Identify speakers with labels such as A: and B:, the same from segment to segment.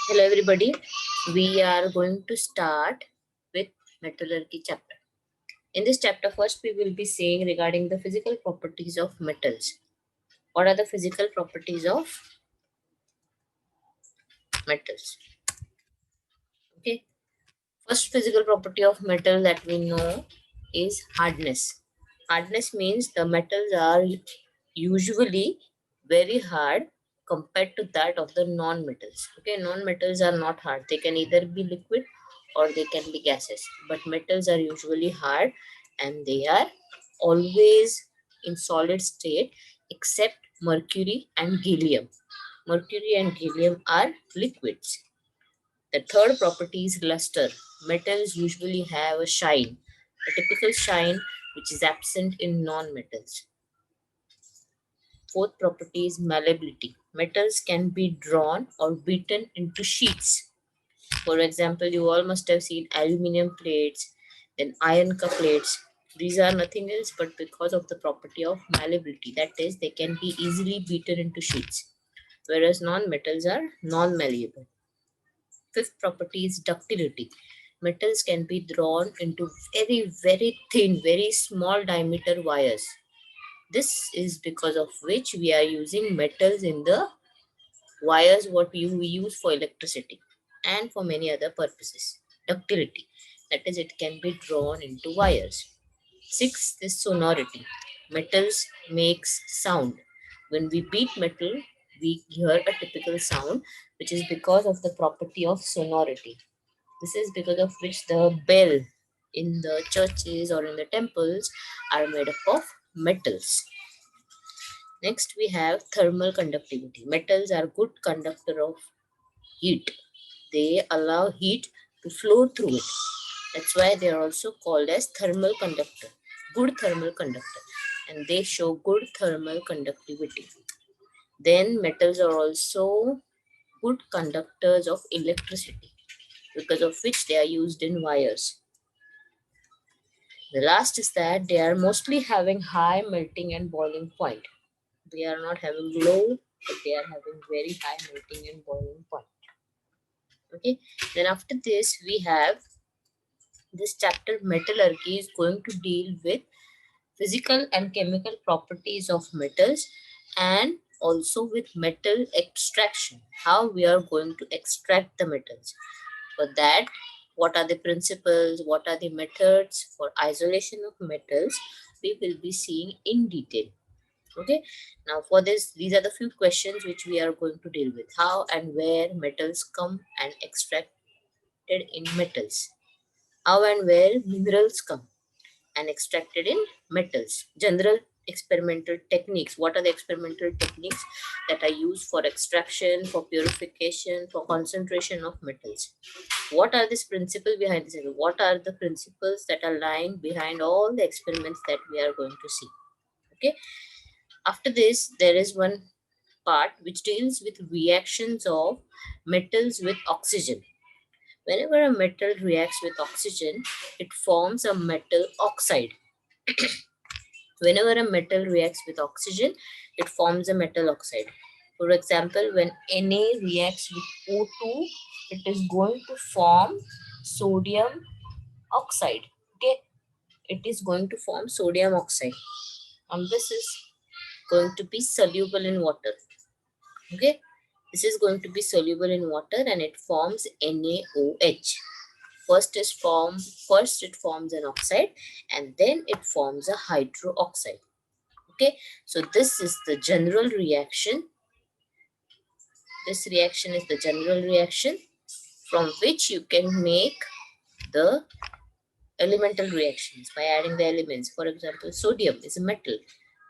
A: Hello everybody, we are going to start with metallurgy chapter. In this chapter first we will be saying regarding the physical properties of metals. What are the physical properties of metals? Okay, first physical property of metal that we know is hardness. Hardness means the metals are usually very hard compared to that of the non-metals. Okay, non-metals are not hard. They can either be liquid or they can be gases. But metals are usually hard and they are always in solid state except mercury and gallium. Mercury and gallium are liquids. The third property is luster. Metals usually have a shine, a typical shine which is absent in non-metals. Fourth property is malleability. Metals can be drawn or beaten into sheets. For example, you all must have seen aluminum plates, then iron plates. These are nothing else but because of the property of malleability. That is, they can be easily beaten into sheets, whereas non-metals are non-malleable. Fifth property is ductility. Metals can be drawn into very, very thin, very small diameter wires. This is because of which we are using metals in the wires what we use for electricity and for many other purposes. Ductility, that is, it can be drawn into wires. Sixth is sonority. Metals makes sound. When we beat metal, we hear a typical sound, which is because of the property of sonority. This is because of which the bell in the churches or in the temples are made up of metals. Next, we have thermal conductivity. Metals are good conductor of heat. They allow heat to flow through it. That's why they are also called as thermal conductor, good thermal conductor, and they show good thermal conductivity. Then metals are also good conductors of electricity because of which they are used in wires. The last is that they are mostly having high melting and boiling point. They are not having low, but they are having very high melting and boiling point. Okay, then after this we have this chapter metallurgy is going to deal with physical and chemical properties of metals and also with metal extraction, how we are going to extract the metals. For that, what are the principles, what are the methods for isolation of metals, we will be seeing in detail. Okay, now for this, these are the few questions which we are going to deal with. How and where metals come and extracted in metals. How and where minerals come and extracted in metals. General experimental techniques. What are the experimental techniques that are used for extraction, for purification, for concentration of metals? What are these principles behind this? What are the principles that are lying behind all the experiments that we are going to see? Okay. After this, there is one part which deals with reactions of metals with oxygen. Whenever a metal reacts with oxygen, it forms a metal oxide. Whenever a metal reacts with oxygen, it forms a metal oxide. For example, when Na reacts with O2, it is going to form sodium oxide. Okay, it is going to form sodium oxide. And this is going to be soluble in water. Okay, this is going to be soluble in water and it forms NaOH. First it forms an oxide and then it forms a hydroxide. Okay, so this is the general reaction. This reaction is the general reaction from which you can make the elemental reactions by adding the elements. For example, sodium is a metal.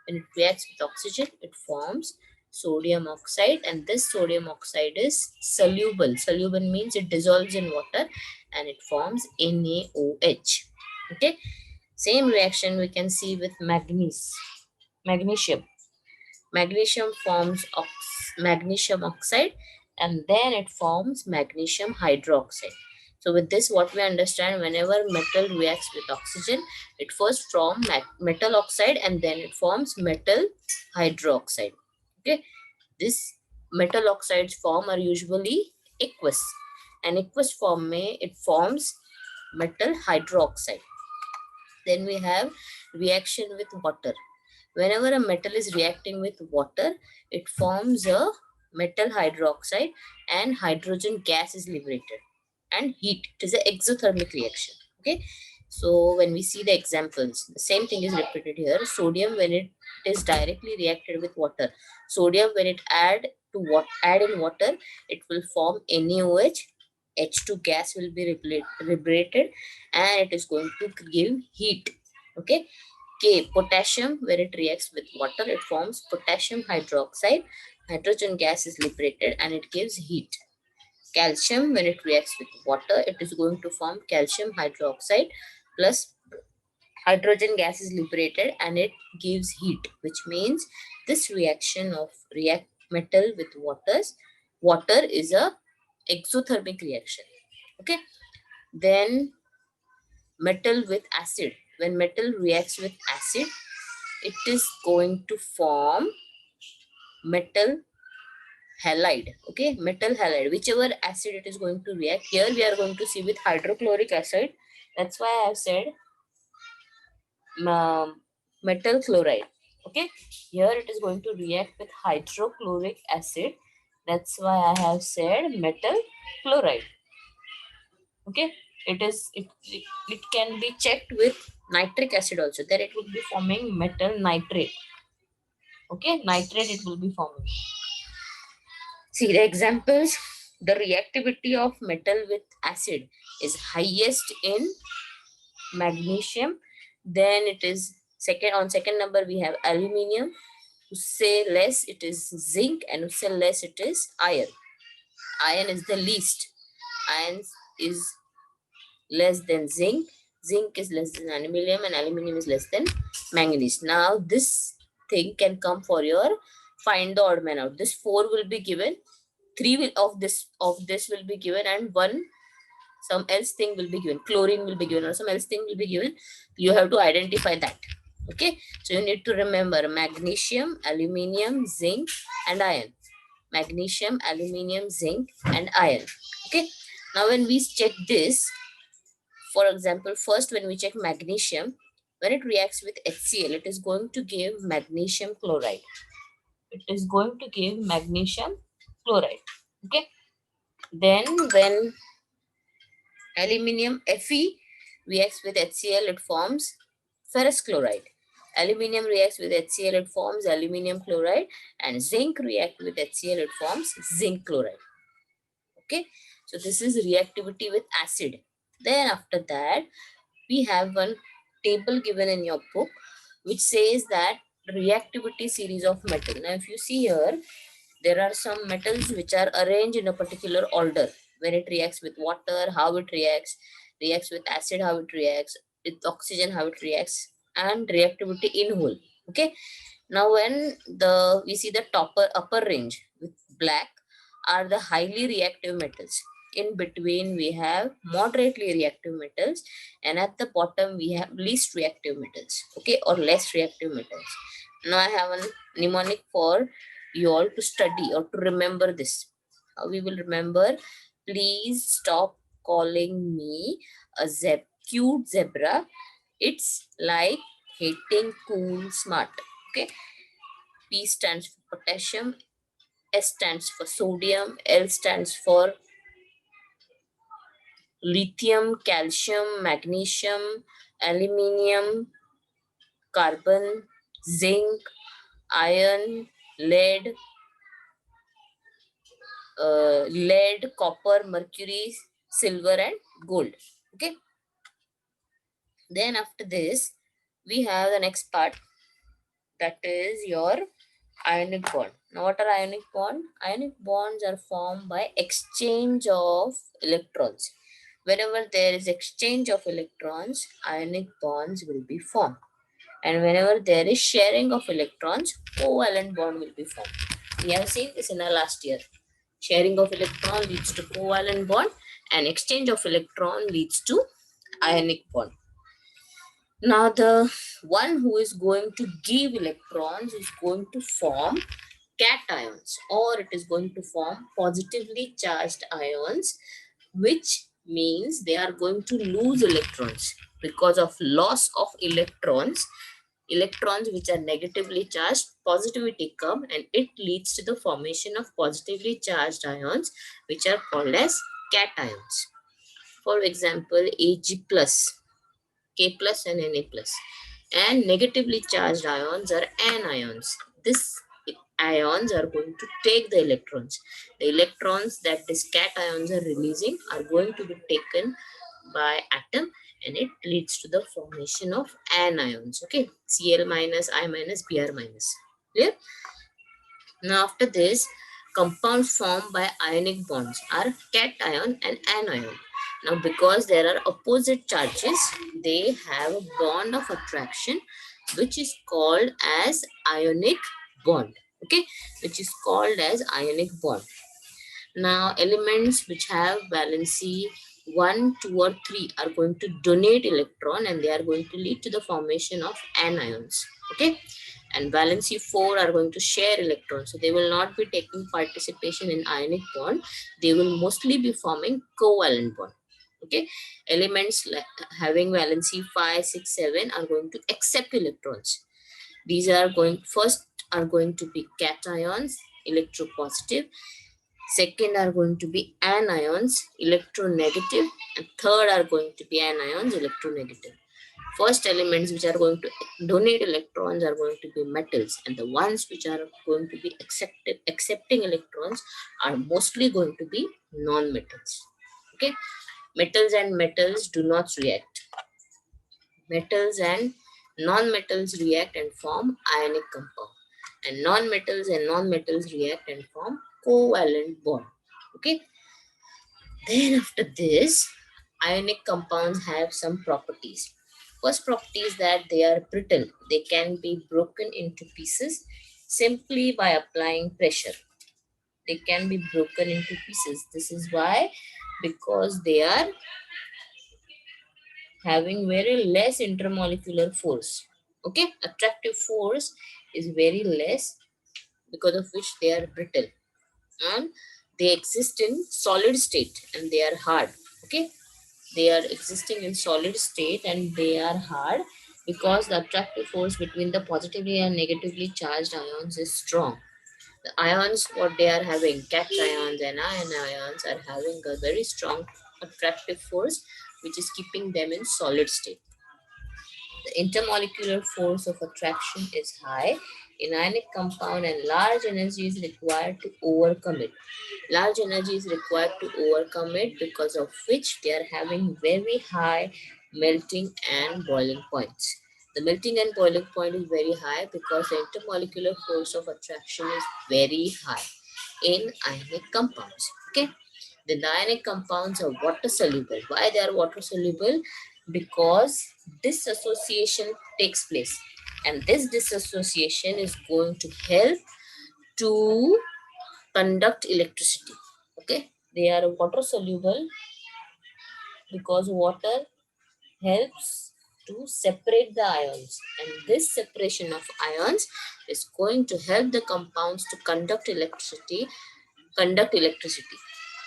A: When it reacts with oxygen, it forms sodium oxide, and this sodium oxide is soluble. Soluble means it dissolves in water and it forms NaOH. Okay, same reaction we can see with magnesium. Magnesium forms magnesium oxide and then it forms magnesium hydroxide. So with this, what we understand, whenever metal reacts with oxygen, it first forms metal oxide and then it forms metal hydroxide. Okay, this metal oxides form are usually aqueous. And aqueous form it forms metal hydroxide. Then we have reaction with water. Whenever a metal is reacting with water, it forms a metal hydroxide and hydrogen gas is liberated and heat. It is an exothermic reaction. Okay. So when we see the examples, the same thing is repeated here. Sodium, when it is directly reacted with water, sodium when it add in water, it will form NaOH. H2 gas will be liberated and it is going to give heat. Okay. K, potassium, when it reacts with water, it forms potassium hydroxide. Hydrogen gas is liberated and it gives heat. Calcium, when it reacts with water, it is going to form calcium hydroxide plus hydrogen gas is liberated and it gives heat, which means this reaction of react metal with water is a exothermic reaction. Okay. Then metal with acid. When metal reacts with acid, it is going to form metal halide. Okay, metal halide, whichever acid it is going to react. Here we are going to see with hydrochloric acid. That's why I have said metal chloride. Okay, here it is going to react with hydrochloric acid. That's why I have said metal chloride. Okay, it can be checked with nitric acid also. There it would be forming metal nitrate. Okay, nitrate it will be forming. See the examples. The reactivity of metal with acid is highest in magnesium. Then it is second. On second number we have aluminium. To say less it is zinc, and to say less it is iron. Iron is the least. Iron is less than zinc. Zinc is less than aluminium, and aluminium is less than manganese. Now this thing can come for your find the odd man out. This 4 will be given, 3 will of this will be given, and one some else thing will be given. Chlorine will be given or some else thing will be given. You have to identify that. Okay, so you need to remember magnesium, aluminium, zinc, and iron. Magnesium, aluminium, zinc, and iron. Okay, now when we check this, for example, first when we check magnesium, when it reacts with HCl, it is going to give magnesium chloride. It is going to give magnesium chloride. Okay. Then when aluminium Fe reacts with HCl, it forms ferrous chloride. Aluminium reacts with HCl, it forms aluminium chloride, and zinc reacts with HCl, it forms zinc chloride. Okay, so this is reactivity with acid. Then after that, we have one table given in your book which says that reactivity series of metal. Now if you see here, there are some metals which are arranged in a particular order. When it reacts with water, how it reacts with acid, how it reacts, with oxygen, how it reacts, and reactivity in whole. Okay. Now when we see the upper range with black are the highly reactive metals. In between we have moderately reactive metals, and at the bottom we have least reactive metals. Okay, or less reactive metals. Now I have a mnemonic for you all to study or to remember this. How we will remember? Please stop calling me a cute zebra. It's like hating cool smart. Okay. P stands for potassium, S stands for sodium, L stands for lithium, calcium, magnesium, aluminium, carbon, zinc, iron, lead, copper, mercury, silver, and gold. Okay. Then after this, we have the next part, that is your ionic bond. Now what are ionic bond? Ionic bonds are formed by exchange of electrons. Whenever there is exchange of electrons, ionic bonds will be formed. And whenever there is sharing of electrons, covalent bond will be formed. We have seen this in our last year. Sharing of electron leads to covalent bond, and exchange of electron leads to ionic bond. Now the one who is going to give electrons is going to form cations, or it is going to form positively charged ions, which means they are going to lose electrons. Because of loss of electrons which are negatively charged, positivity come and it leads to the formation of positively charged ions, which are called as cations. For example, Ag plus, K plus and Na plus. And negatively charged ions are anions. This ions are going to take the electrons. The electrons that these cations are releasing are going to be taken by atom, and it leads to the formation of anions. Okay, Cl minus, I minus, Br minus. Clear? Now after this, compounds formed by ionic bonds are cation and anion. Now because there are opposite charges, they have a bond of attraction which is called as ionic bond. Okay, which is called as ionic bond. Now, elements which have valency 1, 2, or 3 are going to donate electron and they are going to lead to the formation of anions. Okay, and valency 4 are going to share electrons, so they will not be taking participation in ionic bond. They will mostly be forming covalent bond. Okay, elements having valency 5, 6, 7 are going to accept electrons. These are going first are going to be cations, electropositive. Second are going to be anions, electronegative, and third are going to be anions, electronegative. First elements which are going to donate electrons are going to be metals, and the ones which are going to be accepting electrons are mostly going to be non-metals. Okay, metals and metals do not react. Metals and non-metals react and form ionic compound, and non-metals and non-metals react and form covalent bond. Okay, then after this, ionic compounds have some properties. First property is that they are brittle. They can be broken into pieces simply by applying pressure. They can be broken into pieces. This is why, because they are having very less intermolecular force. Okay, attractive force is very less, because of which they are brittle, and they exist in solid state and they are hard. Okay, they are existing in solid state and they are hard because the attractive force between the positively and negatively charged ions is strong. The ions, what they are having, cations and ions, are having a very strong attractive force which is keeping them in solid state. The intermolecular force of attraction is high in ionic compound and large energy is required to overcome it. Large energy is required to overcome it, because of which they are having very high melting and boiling points. The melting and boiling point is very high because the intermolecular force of attraction is very high in ionic compounds. Okay. The ionic compounds are water soluble. Why they are water soluble? Because dissociation takes place, and this dissociation is going to help to conduct electricity. Okay, they are water soluble because water helps to separate the ions, and this separation of ions is going to help the compounds to conduct electricity.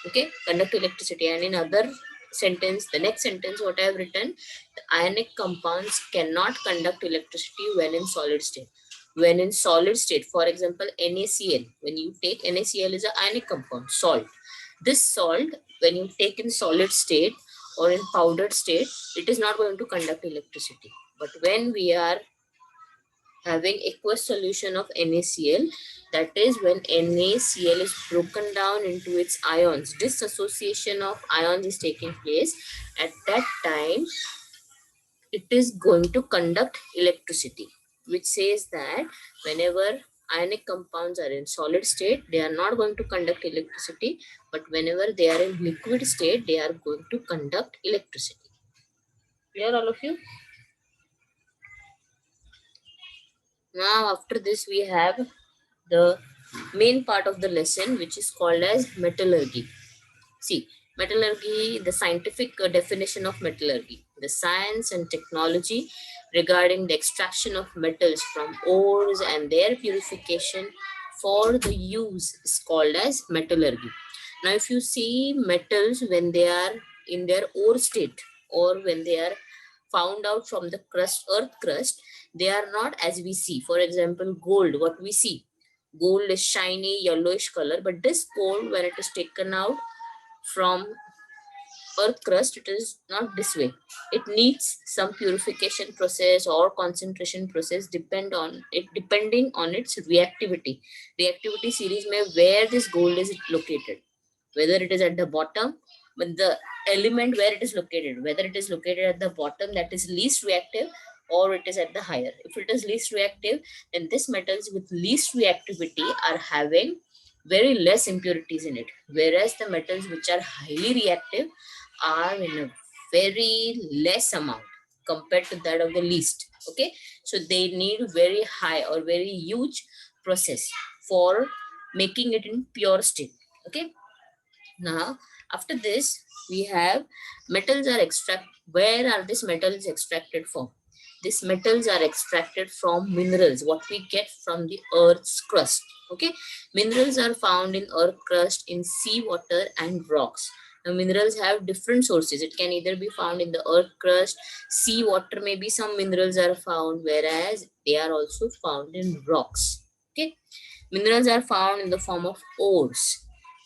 A: Okay, conduct electricity. And in other sentence, the next sentence what I have written, the ionic compounds cannot conduct electricity when in solid state. When in solid state, for example, NaCl, when you take NaCl is an ionic compound, salt. This salt, when you take in solid state or in powdered state, it is not going to conduct electricity. But when we are having aqueous solution of NaCl, that is when NaCl is broken down into its ions, dissociation of ions is taking place. At that time, it is going to conduct electricity, which says that whenever ionic compounds are in solid state, they are not going to conduct electricity, but whenever they are in liquid state, they are going to conduct electricity. Clear, all of you? Now after this we have the main part of the lesson, which is called as metallurgy. See, metallurgy, the scientific definition of metallurgy, the science and technology regarding the extraction of metals from ores and their purification for the use is called as metallurgy. Now, if you see metals when they are in their ore state or when they are found out from the crust, earth crust, they are not as we see. For example, gold, what we see. Gold is shiny, yellowish color, but this gold, when it is taken out from earth crust, it is not this way. It needs some purification process or concentration process depending on its reactivity series may where this gold is located, whether it is at the bottom, but the element where it is located, whether it is located at the bottom, that is least reactive, or it is at the higher. If it is least reactive, then this metals with least reactivity are having very less impurities in it, whereas the metals which are highly reactive are in a very less amount compared to that of the least. Okay, so they need very high or very huge process for making it in pure state. Okay, now after this we have metals are extract. Where are these metals extracted from? These metals are extracted from minerals, what we get from the earth's crust. Okay, minerals are found in earth crust, in sea water and rocks. Now minerals have different sources. It can either be found in the earth crust, sea water, maybe some minerals are found, whereas they are also found in rocks. Okay, minerals are found in the form of ores.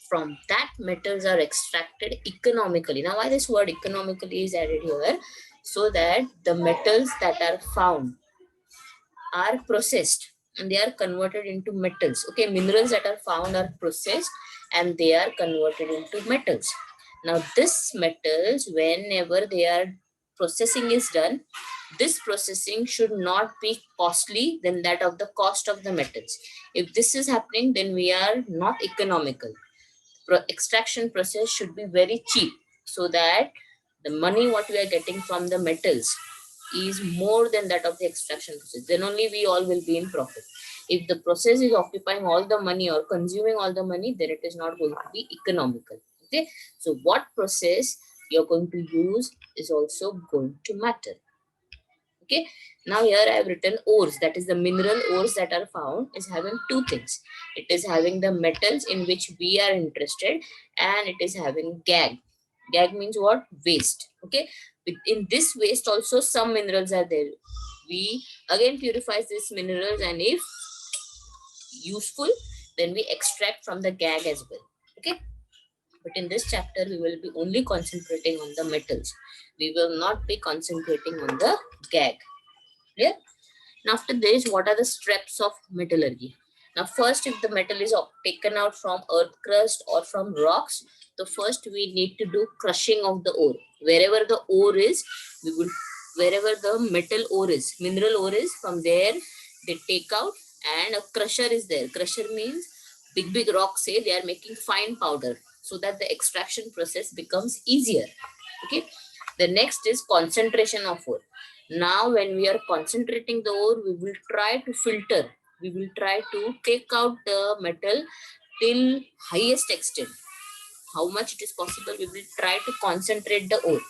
A: From that, metals are extracted economically. Now, why this word economically is added here? So that the metals that are found are processed and they are converted into metals. Okay, minerals that are found are processed and they are converted into metals. Now, this metals, whenever they are processing is done, this processing should not be costly than that of the cost of the metals. If this is happening, then we are not economical. Extraction process should be very cheap so that the money what we are getting from the metals is more than that of the extraction process. Then only we all will be in profit. If the process is occupying all the money or consuming all the money, then it is not going to be economical. Okay, so what process you're going to use is also going to matter. Okay, now here I have written ores, that is the mineral ores that are found is having two things. It is having the metals in which we are interested, and it is having gag means what? Waste. Okay, in this waste also some minerals are there. We again purifies these minerals, and if useful, then we extract from the gag as well. Okay, but in this chapter we will be only concentrating on the metals. We will not be concentrating on the gag. Clear? Now after this, what are the steps of metallurgy? Now first, if the metal is taken out from earth crust or from rocks, the first we need to do crushing of the ore. Wherever the ore is, we will, wherever the metal ore is, mineral ore is, from there they take out, and a crusher is there. Crusher means big rocks, say they are making fine powder so that the extraction process becomes easier. Okay, the next is concentration of ore. Now when we are concentrating the ore, we will try to filter, we will try to take out the metal till highest extent. How much it is possible, we will try to concentrate the ore.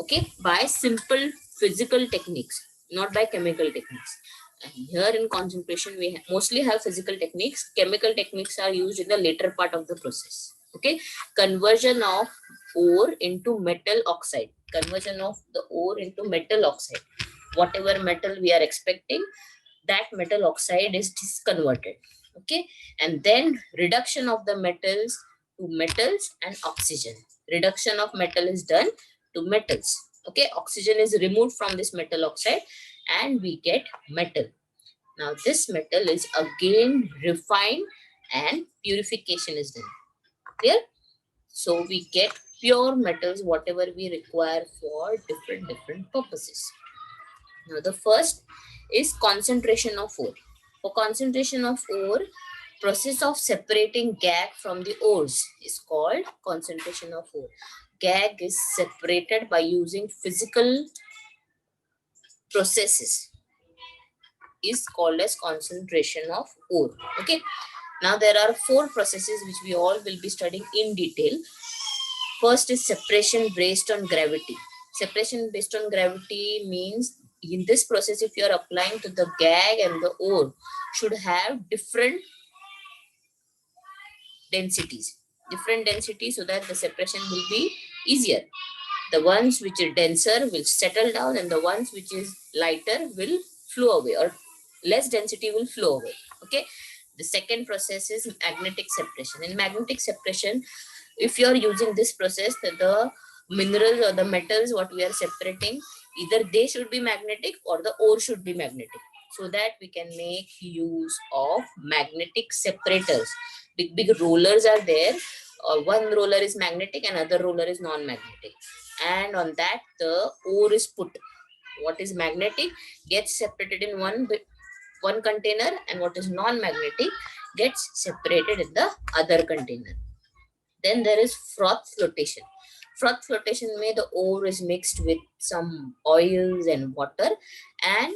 A: Okay, by simple physical techniques, not by chemical techniques. And here in concentration we mostly have physical techniques. Chemical techniques are used in the later part of the process. Okay, conversion of ore into metal oxide, conversion of the ore into metal oxide. Whatever metal we are expecting, that metal oxide is disconverted. Okay, and then reduction of the metals to metals and oxygen. Reduction of metal is done to metals. Okay, oxygen is removed from this metal oxide and we get metal. Now this metal is again refined and purification is done. Clear? So we get pure metals, whatever we require for different purposes. Now the first is concentration of ore. For concentration of ore, process of separating gag from the ores is called concentration of ore. Gag is separated by using physical processes, is called as concentration of ore. Okay, now there are four processes which we all will be studying in detail. First is separation based on gravity. Separation based on gravity means in this process, if you are applying to the gag and the ore, should have different densities, different densities, so that the separation will be easier. The ones which are denser will settle down, and the ones which is lighter will flow away, or less density will flow away. Okay. The second process is magnetic separation. In magnetic separation, if you are using this process, the minerals or the metals what we are separating, either they should be magnetic or the ore should be magnetic, so that we can make use of magnetic separators. Big big rollers are there. One roller is magnetic and other roller is non-magnetic, and on that the ore is put. What is magnetic gets separated in one container, and what is non-magnetic gets separated in the other container. Then there is froth flotation. Froth flotation may the ore is mixed with some oils and water, and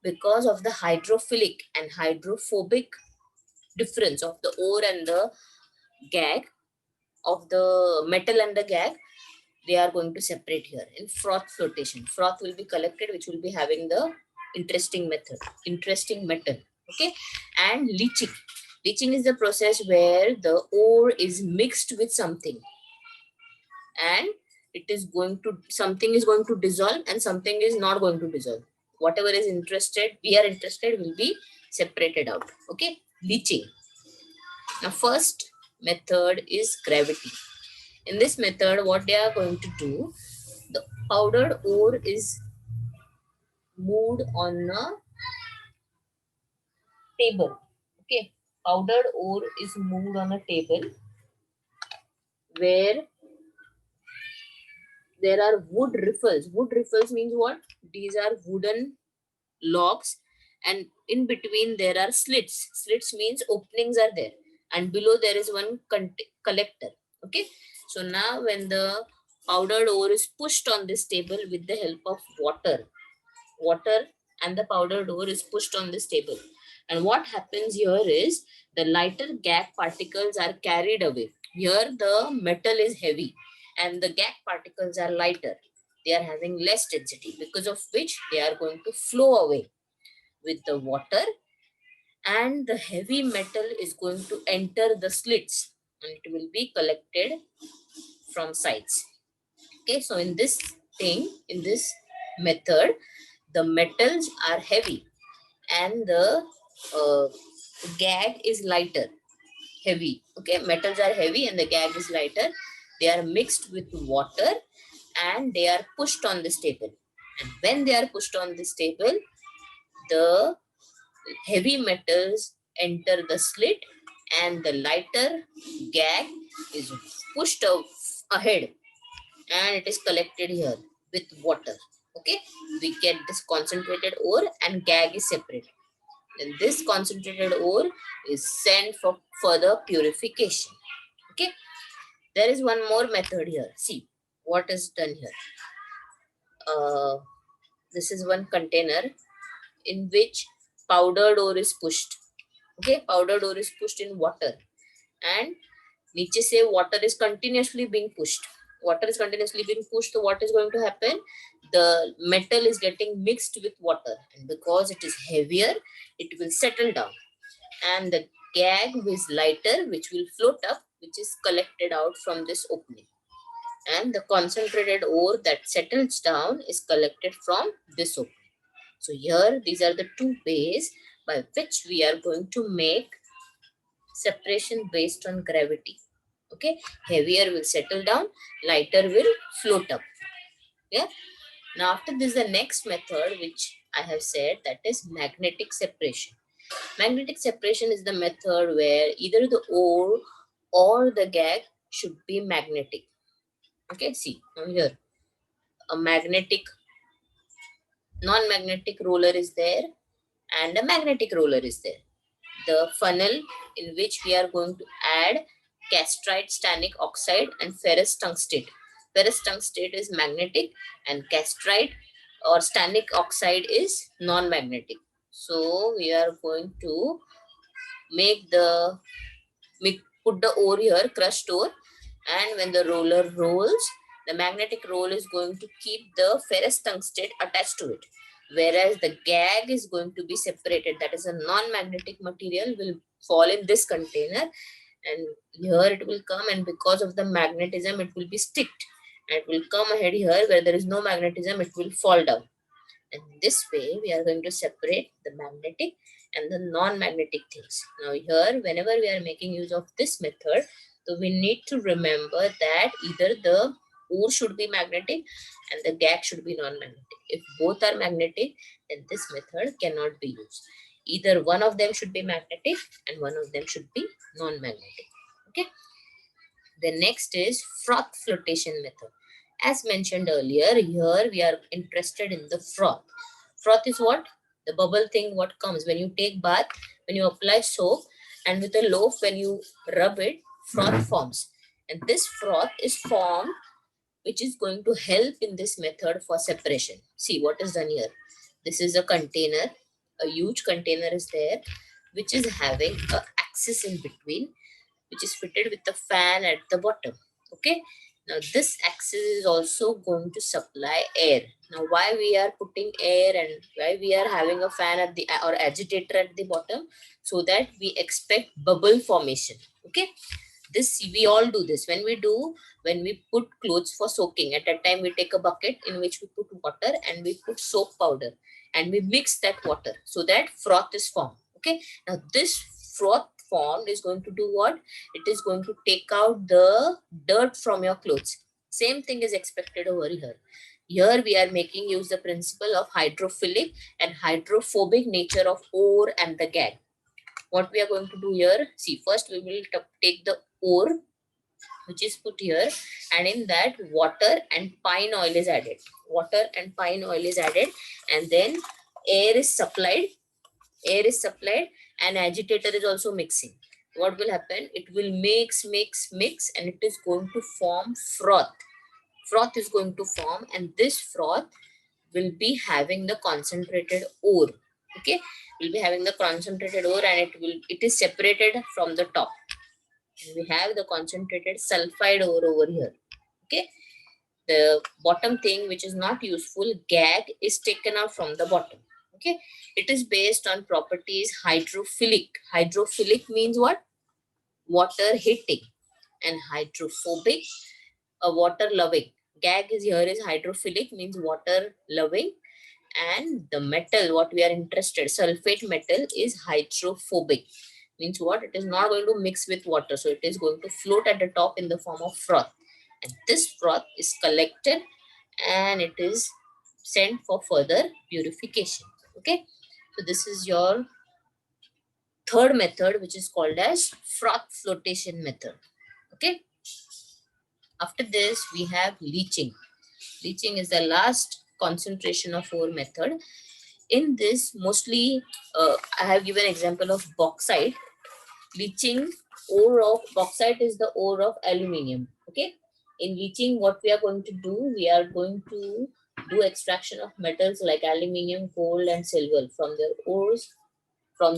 A: because of the hydrophilic and hydrophobic difference of the ore and the gag, of the metal and the gag, they are going to separate here in froth flotation. Froth will be collected, which will be having the interesting metal. Okay. And leaching. Leaching is the process where the ore is mixed with something, and it is going to, something is going to dissolve and something is not going to dissolve. Whatever is interested, we are interested, will be separated out. Okay. Leaching. Now first method is gravity. In this method, what they are going to do, the powdered ore is moved on a table. Okay. Powdered ore is moved on a table where there are wood riffles. Wood riffles means what? These are wooden logs, and in between there are slits. Slits means openings are there, and below there is one collector. Okay. So now when the powdered ore is pushed on this table with the help of water and the powdered ore is pushed on this table, and what happens here is the lighter gag particles are carried away. Here the metal is heavy and the gag particles are lighter. They are having less density, because of which they are going to flow away with the water, and the heavy metal is going to enter the slits and it will be collected from sides. Okay. So in this in this method, the metals are heavy and the uh, gag is lighter. Heavy. Okay. Metals are heavy and the gag is lighter. They are mixed with water and they are pushed on this table. And when they are pushed on this table, the heavy metals enter the slit and the lighter gag is pushed ahead, and it is collected here with water. Okay. We get this concentrated ore and gag is separate. Then this concentrated ore is sent for further purification. Okay. There is one more method here. See what is done here. This is one container in which powdered ore is pushed. Okay. Powdered ore is pushed in water, and niche say water is continuously being pushed. Water is continuously being pushed. So what is going to happen? The metal is getting mixed with water, and because it is heavier, it will settle down, and the gag is lighter, which will float up, which is collected out from this opening, and the concentrated ore that settles down is collected from this opening. So here these are the two ways by which we are going to make separation based on gravity. Okay. Heavier will settle down, lighter will float up. Yeah. Now after this, the next method which I have said, that is magnetic separation. Magnetic separation is the method where either the ore or the gag should be magnetic. Okay. See now here, a magnetic, non-magnetic roller is there and a magnetic roller is there. The funnel in which we are going to add castrite stannic oxide and ferrous tungstate. Ferrous tungstate is magnetic and castrite or stannic oxide is non-magnetic. So we are going to make the put the ore here, crushed ore, and when the roller rolls, the magnetic roll is going to keep the ferrous tungstate attached to it, whereas the gag is going to be separated. That is a non-magnetic material will fall in this container, and here it will come, and because of the magnetism it will be sticked, and it will come ahead here where there is no magnetism, it will fall down. And this way we are going to separate the magnetic and the non-magnetic things. Now here, whenever we are making use of this method, so we need to remember that either the ore should be magnetic and the gag should be non-magnetic. If both are magnetic, then this method cannot be used. Either one of them should be magnetic and one of them should be non-magnetic. Okay. The next is froth flotation method. As mentioned earlier, here we are interested in the froth. Froth is what? The bubble thing what comes when you take bath, when you apply soap, and with a loaf when you rub it, froth forms. And this froth is formed, which is going to help in this method for separation. See what is done here. This is a container, a huge container is there, which is having a axis in between, which is fitted with the fan at the bottom. Okay. Now this axis is also going to supply air. Now why we are putting air and why we are having a fan at the or agitator at the bottom? So that we expect bubble formation. Okay. This we all do this when we put clothes for soaking. At that time we take a bucket in which we put water and we put soap powder and we mix that water so that froth is formed. Okay. Now this froth formed is going to do what? It is going to take out the dirt from your clothes. Same thing is expected over here. Here we are making use the principle of hydrophilic and hydrophobic nature of ore and the gag. What we are going to do here, see, first we will take the ore which is put here, and in that water and pine oil is added. Water and pine oil is added, and then air is supplied. Air is supplied and agitator is also mixing. What will happen? It will mix, and it is going to form froth. Froth is going to form, and this froth will be having the concentrated ore. Okay, will be having the concentrated ore, and it is separated from the top. And we have the concentrated sulfide ore over here. Okay, the bottom thing which is not useful, gag, is taken out from the bottom. Okay, it is based on properties hydrophilic. Hydrophilic means what? Water hitting, and hydrophobic, a water loving. Gag is here is hydrophilic, means water loving, and the metal what we are interested, sulfate metal, is hydrophobic, means what? It is not going to mix with water, so it is going to float at the top in the form of froth, and this froth is collected and it is sent for further purification. Okay, so this is your third method, which is called as froth flotation method. Okay, after this we have leaching. Leaching is the last concentration of ore method. In this, mostly I have given example of bauxite. Leaching ore of bauxite is the ore of aluminium. Okay. In leaching, what we are going to do, we are going to do extraction of metals like aluminium, gold, and silver from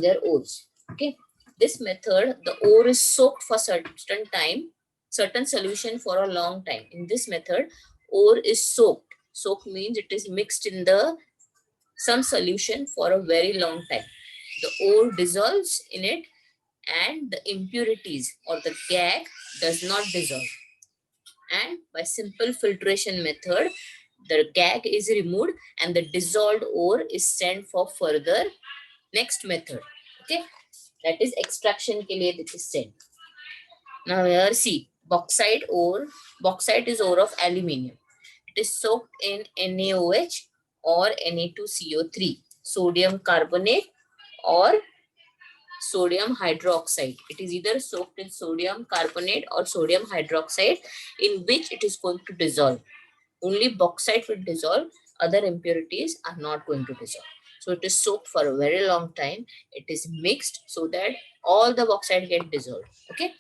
A: their ores. Okay. This method, the ore is soaked for certain time, certain solution for a long time. In this method, ore is soaked. Soak means it is mixed in the some solution for a very long time. The ore dissolves in it and the impurities or the gag does not dissolve. And by simple filtration method, the gag is removed and the dissolved ore is sent for further next method. Okay, that is extraction ke liye this is sent. Now here see, bauxite ore. Bauxite is ore of aluminium. It is soaked in NaOH or Na2CO3, sodium carbonate or sodium hydroxide. It is either soaked in sodium carbonate or sodium hydroxide, in which it is going to dissolve. Only bauxite will dissolve, other impurities are not going to dissolve. So it is soaked for a very long time. It is mixed so that all the bauxite get dissolved. Okay,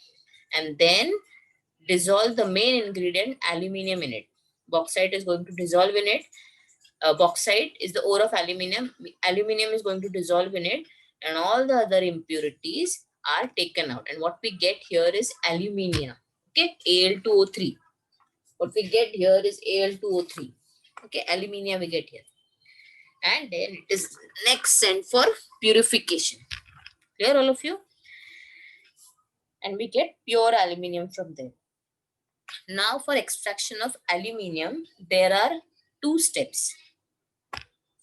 A: and then dissolve the main ingredient aluminium in it. Bauxite is going to dissolve in it. Bauxite is the ore of aluminium. Aluminium is going to dissolve in it, and all the other impurities are taken out. And what we get here is aluminium. Okay, Al2O3. What we get here is Al2O3. Okay, aluminium we get here. And then it is next sent for purification. Clear all of you? and we get pure aluminium from there. Now for extraction of aluminium, there are two steps.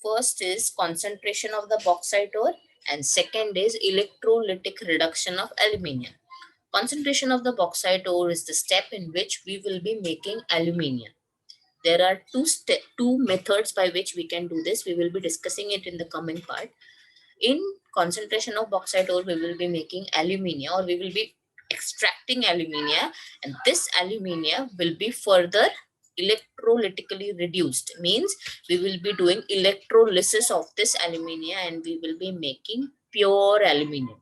A: First is concentration of the bauxite ore and second is electrolytic reduction of aluminium. Concentration of the bauxite ore is the step in which we will be making aluminium. There are two methods by which we can do this. We will be discussing it in the coming part. In concentration of bauxite ore, we will be making aluminium, or we will be extracting aluminium, and this aluminium will be further electrolytically reduced. Means we will be doing electrolysis of this aluminium and we will be making pure aluminium.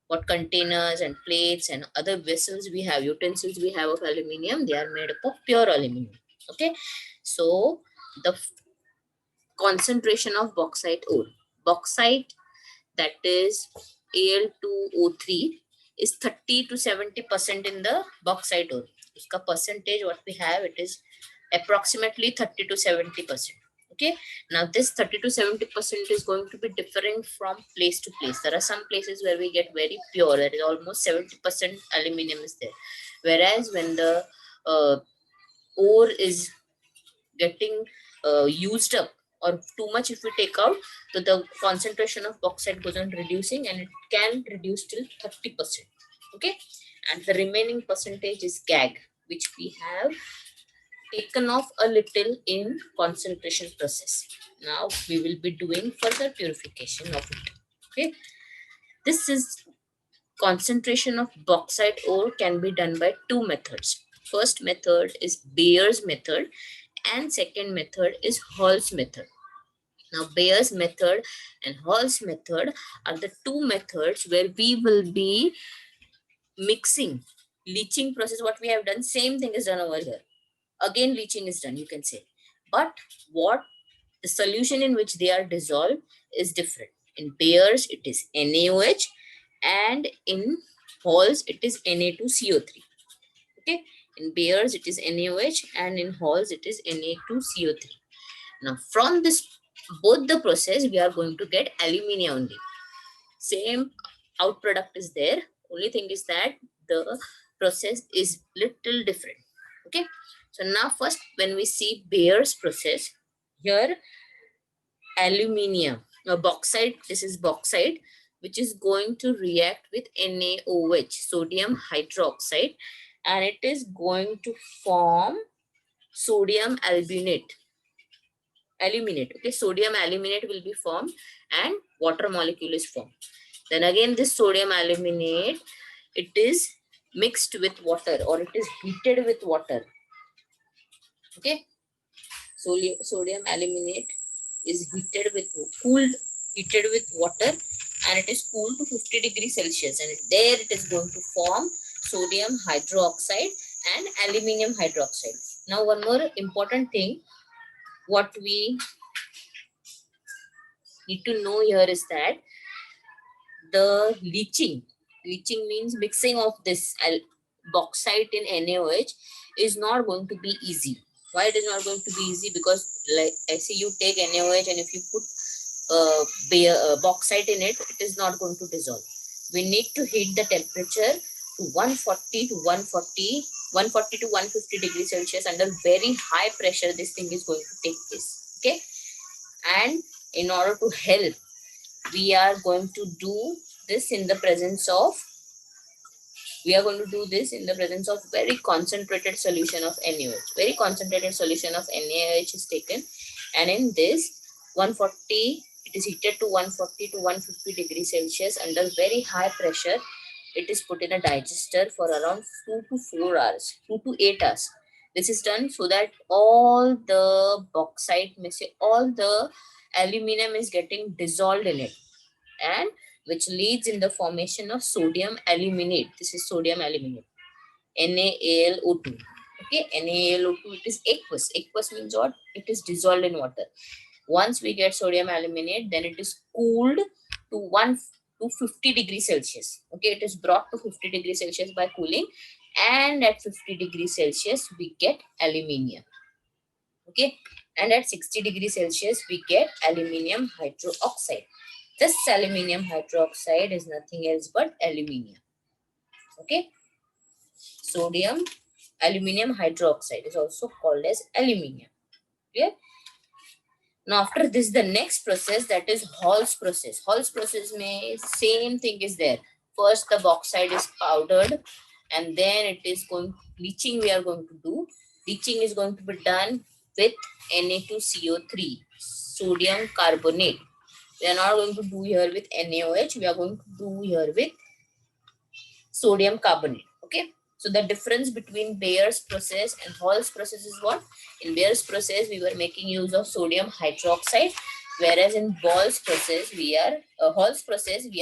A: What containers and plates and other vessels we have, utensils we have of aluminium, they are made up of pure aluminium. Okay, so the concentration of bauxite ore. Bauxite, that is Al2O3, is 30 to 70% in the bauxite ore. Uska percentage what we have, it is approximately 30 to 70%. Okay, now this 30 to 70% is going to be differing from place to place. There are some places where we get very pure, there is almost 70% aluminum is there, whereas when the ore is getting used up or too much if we take out, so the concentration of bauxite goes on reducing and it can reduce till 30%. Okay, and the remaining percentage is gag, which we have taken off a little in concentration process. Now we will be doing further purification of it. Okay, this is concentration of bauxite ore can be done by two methods. First method is Bayer's method and second method is Hall's method. Now Bayer's method and Hall's method are the two methods where we will be mixing. Leaching process, what we have done, same thing is done over here. Again leaching is done, you can say, but what the solution in which they are dissolved is different. In Bayer's it is NaOH and in Hall's it is Na2CO3. Okay, in Bayer's it is NaOH and in Hall's it is Na2CO3. Now from this both the process we are going to get aluminium only. Same out product is there, only thing is that the process is little different. Okay, so now first when we see Bayer's process, here aluminium, bauxite, this is bauxite which is going to react with NaOH, sodium hydroxide, and it is going to form sodium aluminate. Okay, sodium aluminate will be formed and water molecule is formed. Then again this sodium aluminate, it is mixed with water or it is heated with water. Okay, sodium aluminate is heated with water and it is cooled to 50 degrees Celsius, and there it is going to form sodium hydroxide and aluminium hydroxide. Now one more important thing what we need to know here is that the leaching means mixing of this bauxite in NaOH is not going to be easy. Why it is not going to be easy? Because like I say, you take NaOH and if you put bauxite in it, it is not going to dissolve. We need to heat the temperature to 140 to 150 degrees Celsius under very high pressure. This thing is going to take place. Okay, and in order to help, we are going to do this in the presence of very concentrated solution of NaOH. Very concentrated solution of NaOH is taken, and in this 140, it is heated to 140 to 150 degrees Celsius under very high pressure. It is put in a digester for around 2 to 4 hours, 2 to 8 hours. This is done so that all the bauxite, all the aluminum is getting dissolved in it, and which leads in the formation of sodium aluminate. This is sodium aluminate, NaAlO2. Okay, NaAlO2, it is aqueous. Aqueous means what? It is dissolved in water. Once we get sodium aluminate, then it is cooled to 50 degrees Celsius. Okay, it is brought to 50 degrees Celsius by cooling, and at 50 degrees Celsius we get aluminium. Okay, and at 60 degrees Celsius we get aluminium hydroxide. This aluminium hydroxide is nothing else but aluminium. Okay, Sodium aluminium hydroxide is also called as aluminium. Okay. Now after this, the next process, that is Hall's process. Hall's process may same thing is there. First the bauxite is powdered and then it is going bleaching we are going to do. Bleaching is going to be done with Na2CO3, sodium carbonate. We are not going to do here with NaOH. We are going to do here with sodium carbonate. Okay. So the difference between Bayer's process and Hall's process is what? In Bayer's process, we were making use of sodium hydroxide, whereas in Hall's process, we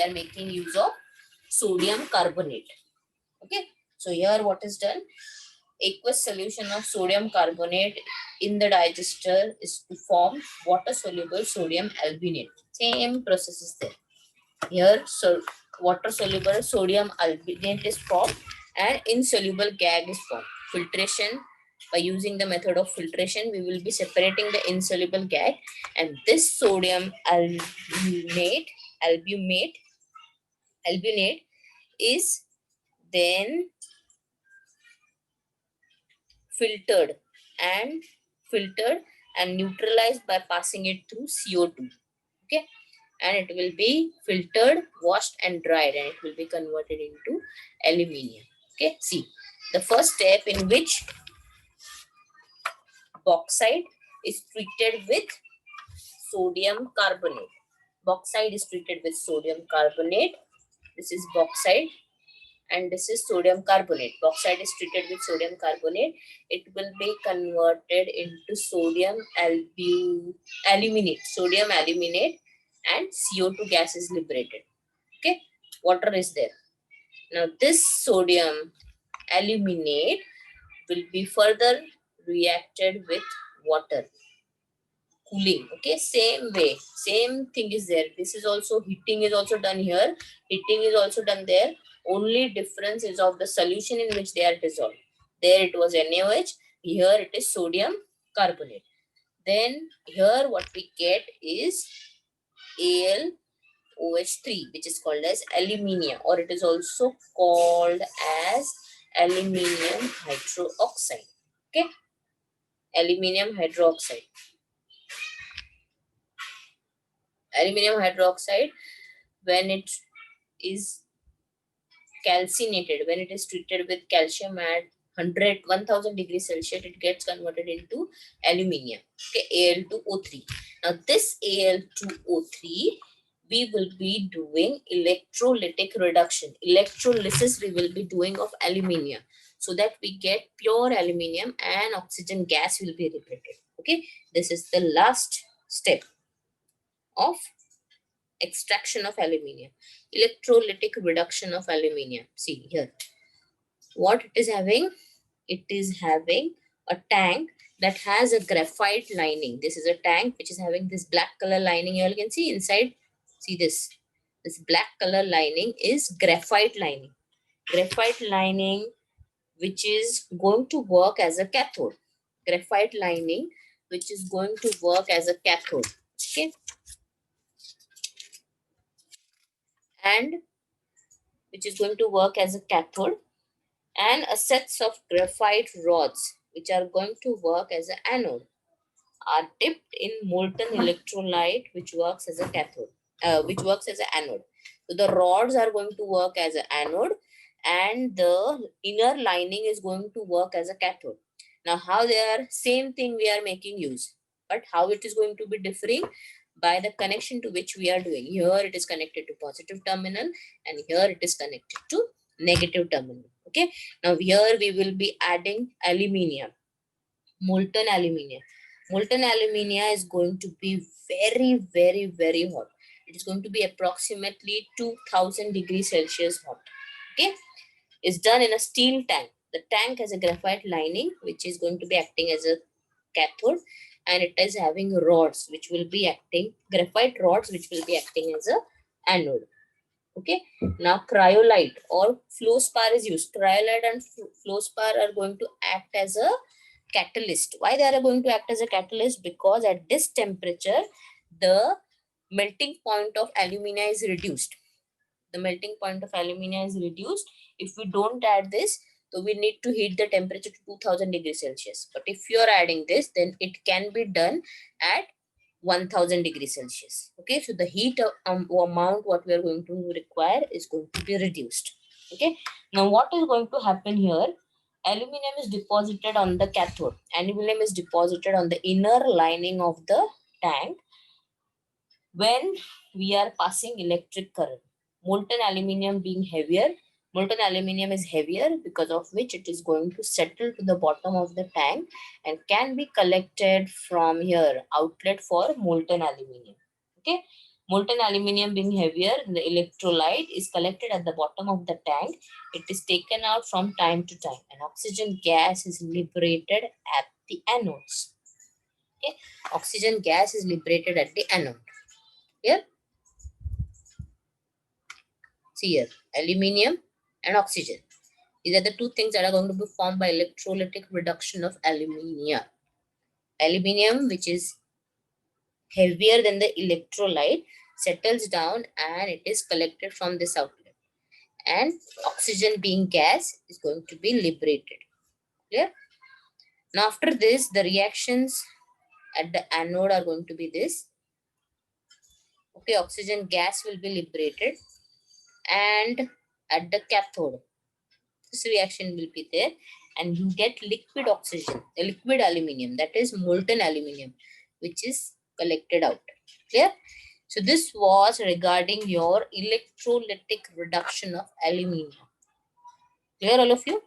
A: are making use of sodium carbonate. Okay. So here what is done? Aqueous solution of sodium carbonate in the digester is to form water soluble sodium albinate. Same process is there. Here, so water soluble sodium albinate is formed and insoluble GAG is formed. Filtration, by using the method of filtration, we will be separating the insoluble GAG, and this sodium albunate is then filtered and neutralized by passing it through CO2. Okay. And it will be filtered, washed and dried, and it will be converted into aluminium. Okay. See, the first step in which bauxite is treated with sodium carbonate. Bauxite is treated with sodium carbonate. This is bauxite and this is sodium carbonate. Bauxite is treated with sodium carbonate. It will be converted into aluminate. Sodium aluminate and CO2 gas is liberated. Okay, water is there. Now this sodium aluminate will be further reacted with water. Cooling. Okay, same way, same thing is there. This is also heating is also done here. Heating is also done there. Only difference is of the solution in which they are dissolved. There it was NaOH. Here it is sodium carbonate. Then here what we get is AlOH3, which is called as aluminium, or it is also called as aluminium hydroxide. Okay, aluminium hydroxide. Aluminium hydroxide, when it is calcinated, when it is treated with calcium at 1000 degrees Celsius, it gets converted into aluminium. Okay, Al2O3. Now this Al2O3, we will be doing electrolytic reduction. Electrolysis we will be doing of aluminium, so that we get pure aluminium and oxygen gas will be liberated. Okay, this is the last step of extraction of aluminium. Electrolytic reduction of aluminium. See here, what it is having? It is having a tank that has a graphite lining. This is a tank which is having this black color lining. You all can see inside. See this. This black color lining is graphite lining. Graphite lining which is going to work as a cathode. Graphite lining which is going to work as a cathode. Okay. And which is going to work as a cathode, and a sets of graphite rods which are going to work as an anode are dipped in molten electrolyte which works as a cathode, which works as an anode. So the rods are going to work as an anode and the inner lining is going to work as a cathode. Now how they are same thing we are making use, but how it is going to be differing? By the connection to which we are doing. Here it is connected to positive terminal and here it is connected to negative terminal. Okay. Now here we will be adding aluminium, molten aluminium. Molten aluminium is going to be very, very, very hot. It is going to be approximately 2000 degrees Celsius hot. Okay. It's done in a steel tank. The tank has a graphite lining which is going to be acting as a cathode, and it is having rods which will be acting, graphite rods which will be acting as a anode. Okay. Now cryolite or fluorspar is used. Cryolite and fluorspar are going to act as a catalyst. Why they are going to act as a catalyst? Because at this temperature the melting point of alumina is reduced. The melting point of alumina is reduced. If we don't add this, So we need to heat the temperature to 2000 degrees Celsius. But if you are adding this, then it can be done at 1000 degrees Celsius. Okay, so the heat amount what we are going to require is going to be reduced. Okay, now what is going to happen here? Aluminum is deposited on the cathode. Aluminum is deposited on the inner lining of the tank when we are passing electric current. Molten aluminum being heavier, molten aluminum is heavier, because of which it is going to settle to the bottom of the tank and can be collected from here, outlet for molten aluminum. Okay, molten aluminum being heavier, the electrolyte is collected at the bottom of the tank. It is taken out from time to time, and oxygen gas is liberated at the anodes. Okay, oxygen gas is liberated at the anode. Here, see here, aluminium and oxygen. These are the two things that are going to be formed by electrolytic reduction of aluminium. Aluminium, which is heavier than the electrolyte, settles down and it is collected from this outlet. And oxygen being gas is going to be liberated. Clear? Now after this, the reactions at the anode are going to be this. Okay, oxygen gas will be liberated, and at the cathode, this reaction will be there, and you get liquid oxygen, the liquid aluminum, that is molten aluminum, which is collected out. Clear? So this was regarding your electrolytic reduction of aluminum. Clear, all of you?